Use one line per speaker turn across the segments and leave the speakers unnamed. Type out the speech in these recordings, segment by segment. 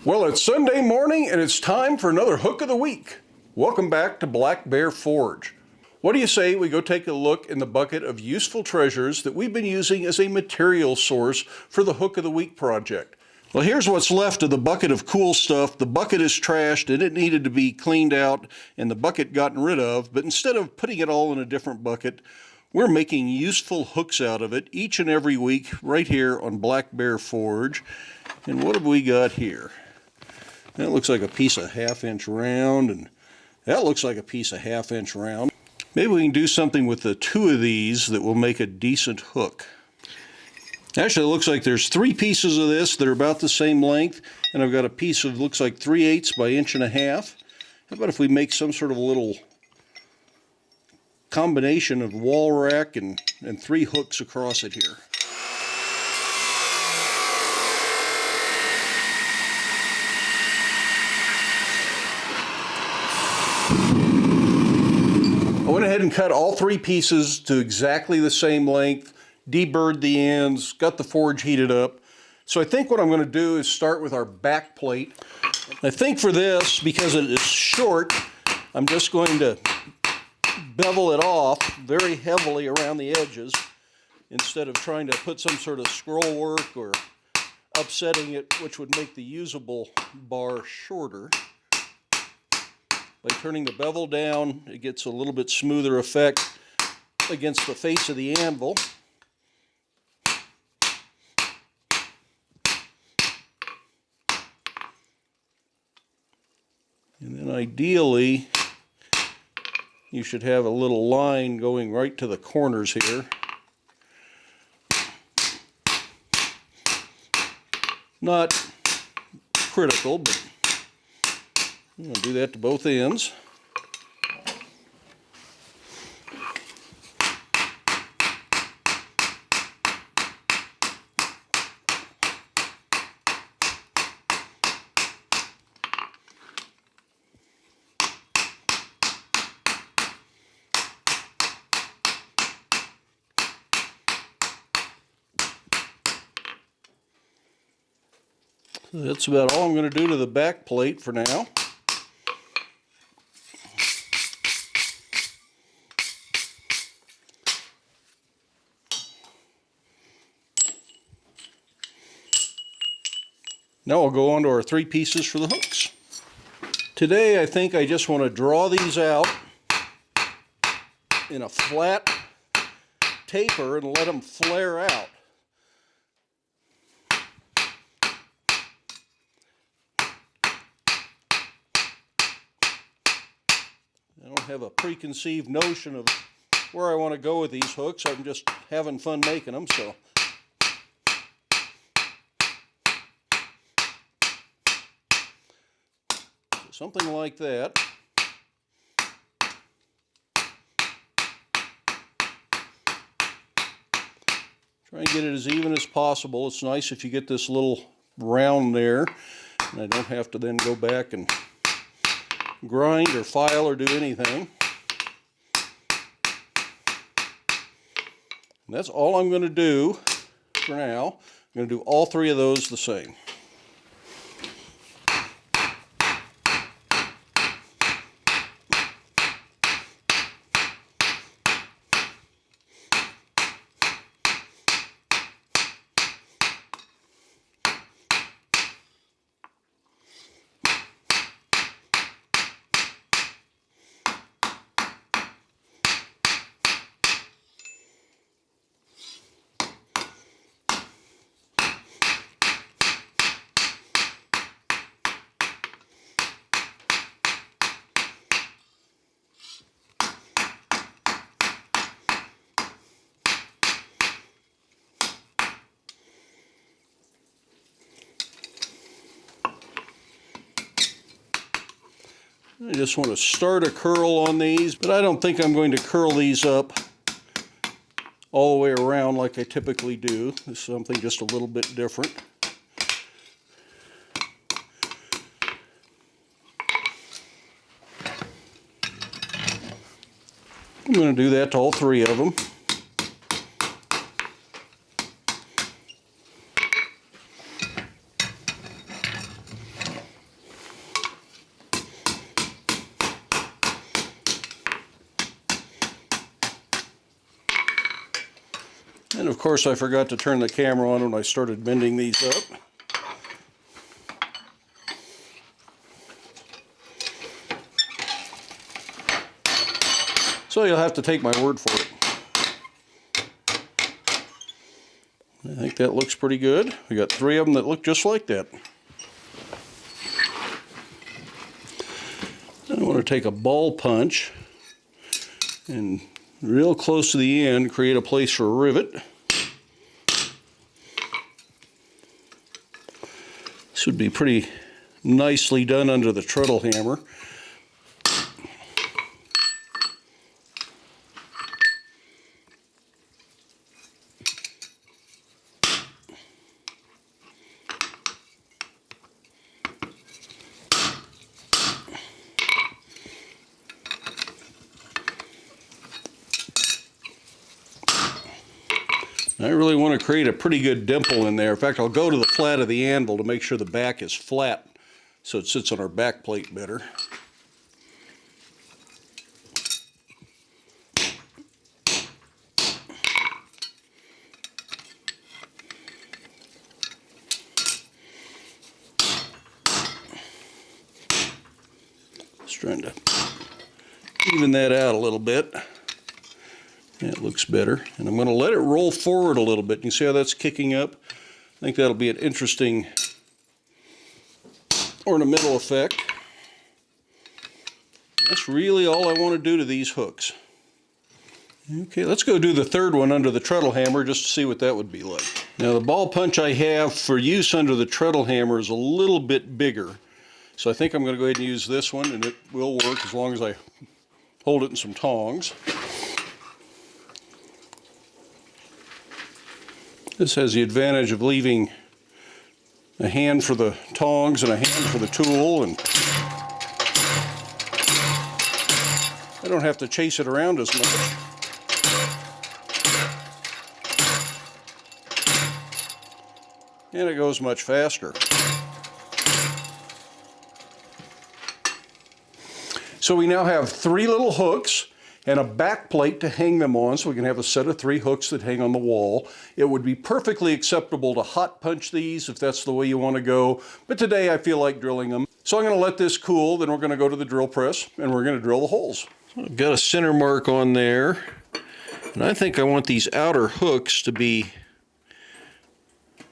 Well, it's Sunday morning and it's time for another hook of the week. Welcome back to Black Bear Forge. What do you say we go take a look in the bucket of useful treasures that we've been using as a material source for the Hook of the Week project? Well, here's what's left of the bucket of cool stuff. The bucket is trashed and it needed to be cleaned out and the bucket gotten rid of, but instead of putting it all in a different bucket, we're making useful hooks out of it each and every week right here on Black Bear Forge. And what have we got here? That looks like a piece of 1/2 inch round, and that looks like a piece of 1/2 inch round. Maybe we can do something with the two of these that will make a decent hook. Actually, it looks like there's 3 pieces of this that are about the same length, and I've got a piece of, looks like 3/8 by 1.5 inches. How about if we make some sort of a little combination of wall rack and 3 hooks across it here. I went ahead and cut all 3 pieces to exactly the same length, deburred the ends, got the forge heated up. So I think what I'm going to do is start with our back plate. I think for this, because it is short, I'm just going to bevel it off very heavily around the edges instead of trying to put some sort of scroll work or upsetting it, which would make the usable bar shorter. By turning the bevel down, it gets a little bit smoother effect against the face of the anvil. And then ideally, you should have a little line going right to the corners here. Not critical, but I'm going to do that to both ends. So that's about all I'm going to do to the back plate for now. Now we'll go on to our 3 pieces for the hooks. Today I think I just want to draw these out in a flat taper and let them flare out. I don't have a preconceived notion of where I want to go with these hooks. I'm just having fun making them, so. Something like that. Try and get it as even as possible. It's nice if you get this little round there, and I don't have to then go back and grind or file or do anything. And that's all I'm going to do for now. I'm going to do all 3 of those the same. I just want to start a curl on these, but I don't think I'm going to curl these up all the way around like I typically do. This is something just a little bit different. I'm going to do that to all 3 of them. And of course I forgot to turn the camera on when I started bending these up. So you'll have to take my word for it. I think that looks pretty good. We got 3 of them that look just like that. I want to take a ball punch and real close to the end create a place for a rivet. This would be pretty nicely done under the treadle hammer. I really want to create a pretty good dimple in there. In fact, I'll go to the flat of the anvil to make sure the back is flat so it sits on our back plate better. Just trying to even that out a little bit. That looks better. And I'm going to let it roll forward a little bit. You see how that's kicking up? I think that'll be an interesting ornamental effect. That's really all I want to do to these hooks. Okay, let's go do the third one under the treadle hammer just to see what that would be like. Now the ball punch I have for use under the treadle hammer is a little bit bigger. So I think I'm going to go ahead and use this one, and it will work as long as I hold it in some tongs. This has the advantage of leaving a hand for the tongs and a hand for the tool, and I don't have to chase it around as much. And it goes much faster. So we now have 3 little hooks and a back plate to hang them on, so we can have a set of 3 hooks that hang on the wall. It would be perfectly acceptable to hot punch these if that's the way you want to go, but today I feel like drilling them. So I'm going to let this cool, then we're going to go to the drill press and we're going to drill the holes. So I've got a center mark on there, and I think I want these outer hooks to be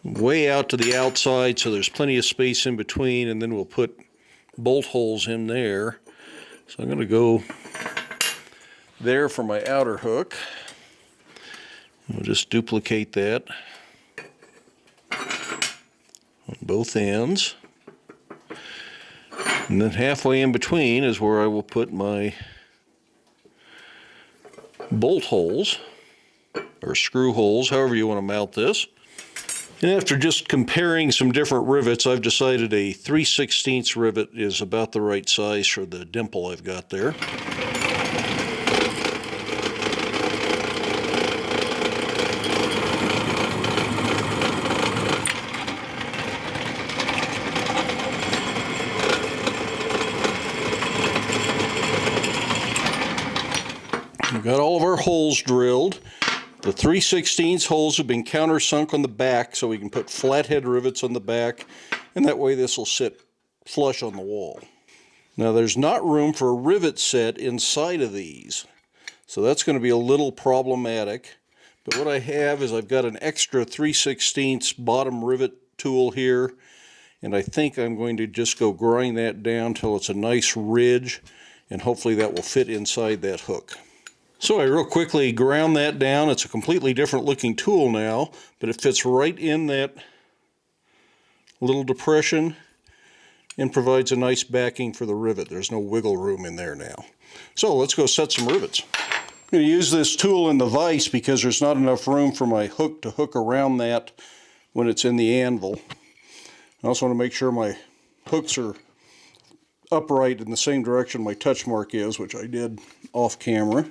way out to the outside so there's plenty of space in between, and then we'll put bolt holes in there. So I'm going to go there for my outer hook. We'll just duplicate that on both ends. And then halfway in between is where I will put my bolt holes, or screw holes, however you want to mount this. And after just comparing some different rivets, I've decided a 3/16 rivet is about the right size for the dimple I've got there. We've got all of our holes drilled. The 3/16 holes have been countersunk on the back so we can put flathead rivets on the back, and that way this will sit flush on the wall. Now there's not room for a rivet set inside of these, so that's going to be a little problematic. But what I have is I've got an extra 3/16 bottom rivet tool here, and I think I'm going to just go grind that down till it's a nice ridge, and hopefully that will fit inside that hook. So I real quickly ground that down. It's a completely different looking tool now, but it fits right in that little depression and provides a nice backing for the rivet. There's no wiggle room in there now. So let's go set some rivets. I'm going to use this tool in the vise because there's not enough room for my hook to hook around that when it's in the anvil. I also want to make sure my hooks are upright in the same direction my touch mark is, which I did off camera.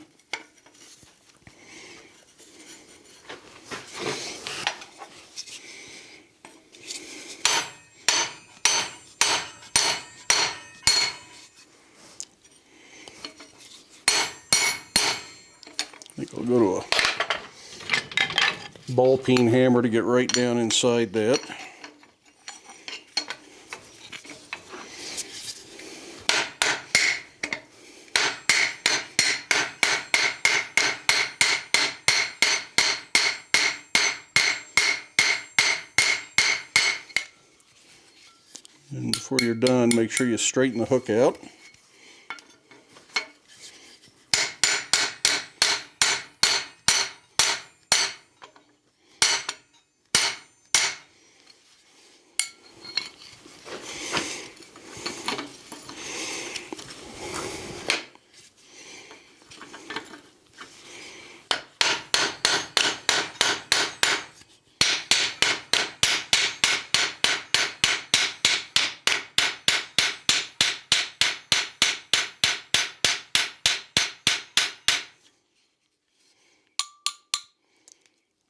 I think I'll go to a ball peen hammer to get right down inside that. And before you're done, make sure you straighten the hook out.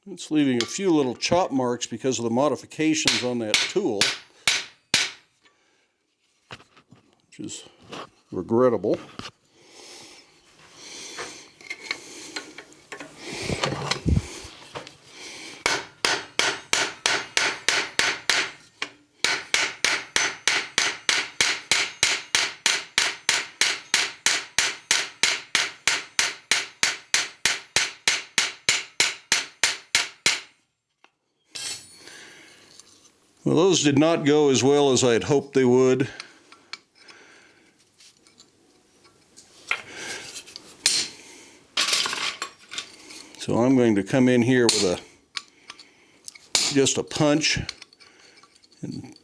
It's leaving a few little chop marks because of the modifications on that tool, which is regrettable. Well, those did not go as well as I had hoped they would. So I'm going to come in here with just a punch and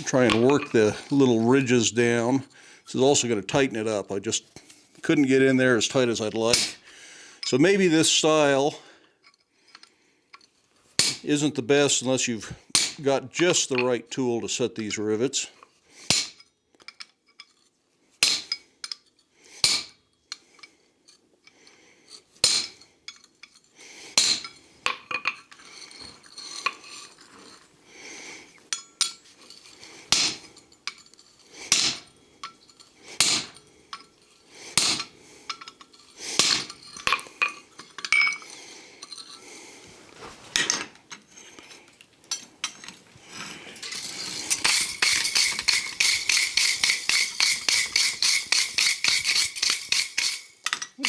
try and work the little ridges down. This is also going to tighten it up. I just couldn't get in there as tight as I'd like. So maybe this style isn't the best unless you've got just the right tool to set these rivets.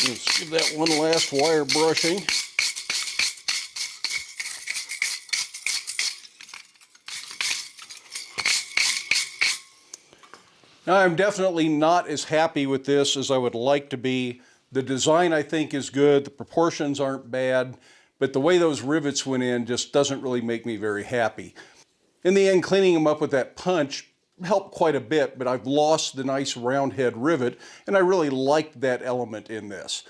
Let's give that one last wire brushing. Now, I'm definitely not as happy with this as I would like to be. The design, I think, is good. The proportions aren't bad, but the way those rivets went in just doesn't really make me very happy. In the end, cleaning them up with that punch helped quite a bit, but I've lost the nice round head rivet, and I really liked that element in this.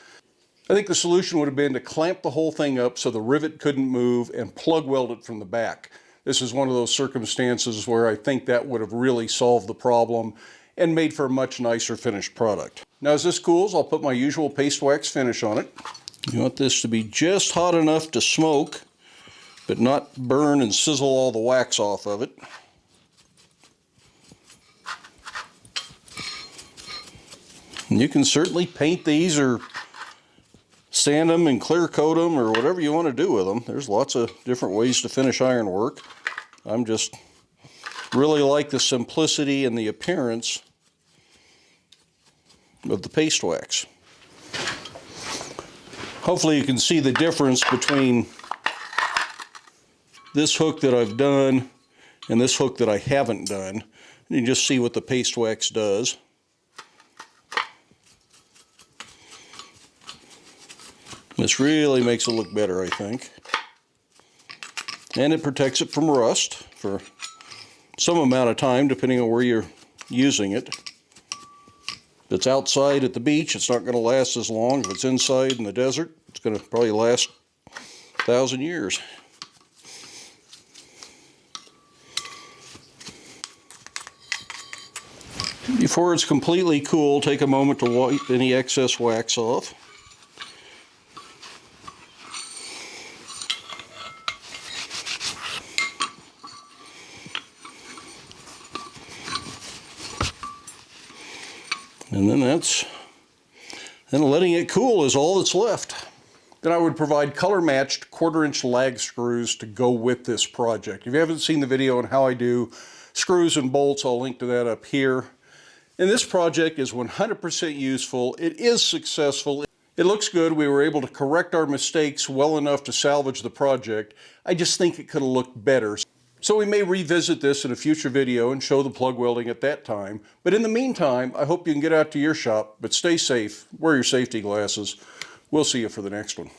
I think the solution would have been to clamp the whole thing up so the rivet couldn't move and plug weld it from the back. This is one of those circumstances where I think that would have really solved the problem and made for a much nicer finished product. Now, as this cools, I'll put my usual paste wax finish on it. You want this to be just hot enough to smoke, but not burn and sizzle all the wax off of it. And you can certainly paint these or sand them and clear coat them or whatever you want to do with them. There's lots of different ways to finish ironwork. I'm just really like the simplicity and the appearance of the paste wax. Hopefully you can see the difference between this hook that I've done and this hook that I haven't done. You can just see what the paste wax does. This really makes it look better, I think. And it protects it from rust for some amount of time, depending on where you're using it. If it's outside at the beach, it's not going to last as long. If it's inside in the desert, it's going to probably last 1,000 years. Before it's completely cool, take a moment to wipe any excess wax off. And then letting it cool is all that's left. Then I would provide color-matched 1/4" lag screws to go with this project. If you haven't seen the video on how I do screws and bolts, I'll link to that up here. And this project is 100% useful. It is successful. It looks good. We were able to correct our mistakes well enough to salvage the project. I just think it could have looked better. So we may revisit this in a future video and show the plug welding at that time. But in the meantime, I hope you can get out to your shop, but stay safe, wear your safety glasses. We'll see you for the next one.